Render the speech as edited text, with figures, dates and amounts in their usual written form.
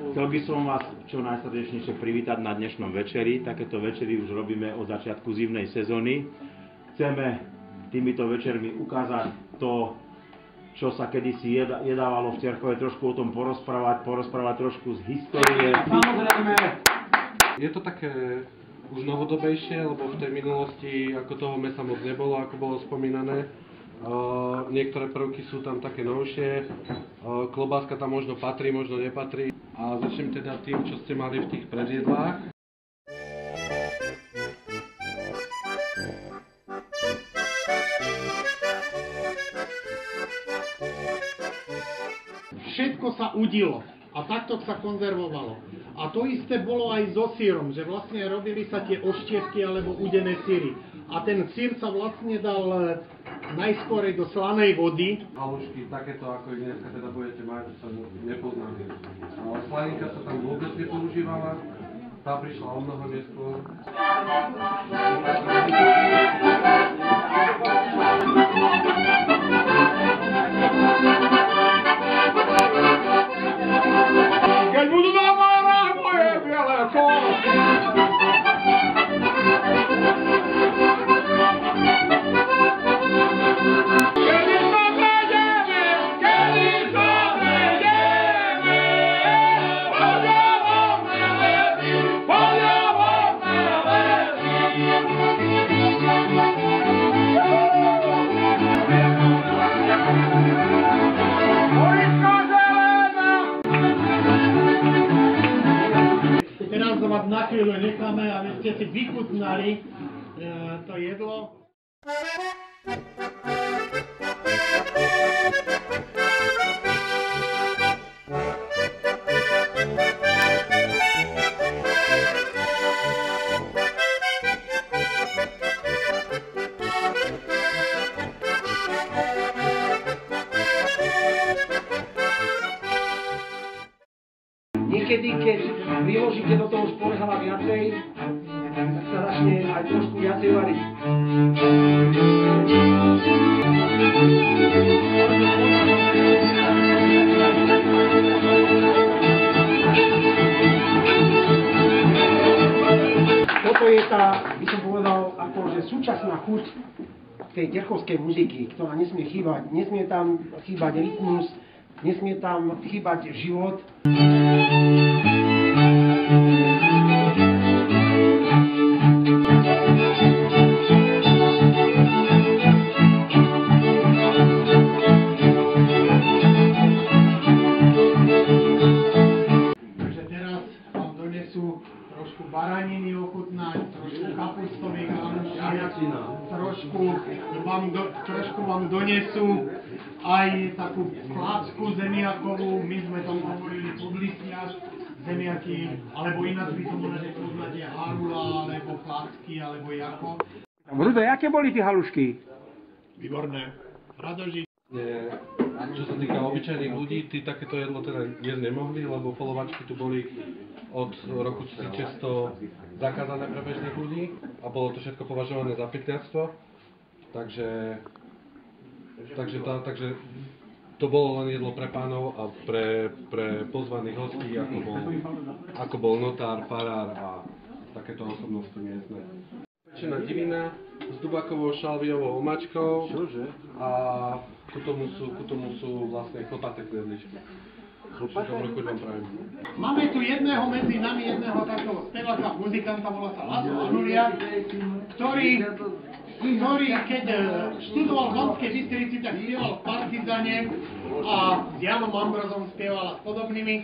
Chcel by som vás čo najsrdečnejšie privítať na dnešnom večeri. Takéto večery už robíme od začiatku zimnej sezóny. Chceme týmito večermi ukázať to, čo sa kedysi jedávalo v Cerchove, trošku o tom porozprávať trošku z histórie. Samozrejme, je to také už novodobejšie, lebo v tej minulosti ako toho mesa moc nebolo, ako bolo spomínané. Niektoré prvky sú tam také novšie, klobáska tam možno patrí, možno nepatrí. A začnem teda tým, čo ste mali v tých predjedlách. Všetko sa udilo a takto sa konzervovalo. A to isté bolo aj so sírom, že vlastne robili sa tie oštiepky alebo udené síry. A ten sír sa vlastne dal najskorej do slanej vody. Halušky, takéto ako ich dneska teda budete mať, sa nepoznali. Ale slaninka sa tam vôbec nepoužívala, tá prišla o mnoho neskôr. Keď budú na márach moje biele kosti. Teraz vás na chvíľu necháme, aby ste si vychutnali to jedlo. Niekedy, keď vyložíte do toho šporhala viacej, tak sa začne aj trošku viacej variť. Toto je tá, by som povedal, akože súčasná chuť tej terchovskej muziky, ktorá nesmie chýbať. Nesmie tam chýbať rytmus, nesmie tam chýbať život. Takže teraz vám donesú trošku baraniny ochutnať, trošku kapustových halušiek, trošku vám donesú aj takú klacku zemiakovú, my sme tomu hovorili podlistňač, zemiaky, alebo ináč by som mohol, že poznáte harula, alebo klacky, alebo jako. Rudo, jaké boli tie halušky? Výborné. Radoži. Čo sa týka obyčajných ľudí, tí takéto jedlo teda jesť nemohli, lebo polovačky tu boli od roku 1600 zakázané pre bežných ľudí a bolo to všetko považované za pekňactvo. Takže to bolo len jedlo pre pánov a pre pozvaných hostí, ako bol notár, farár a takéto osobnosti miestne. Pečená divina s dubakovou šalviovou omáčkou a ku tomu sú vlastne chlpaté kliedličky. Dobrú chuť vám prajem. Máme tu jedného medzi nami, jedného takého speváka, muzikanta, volá sa László Anulia, ktorý keď študoval v Banskej Bystrici, tak spieval v Partizane a s Jánom Ambrozom spieval a s podobnými.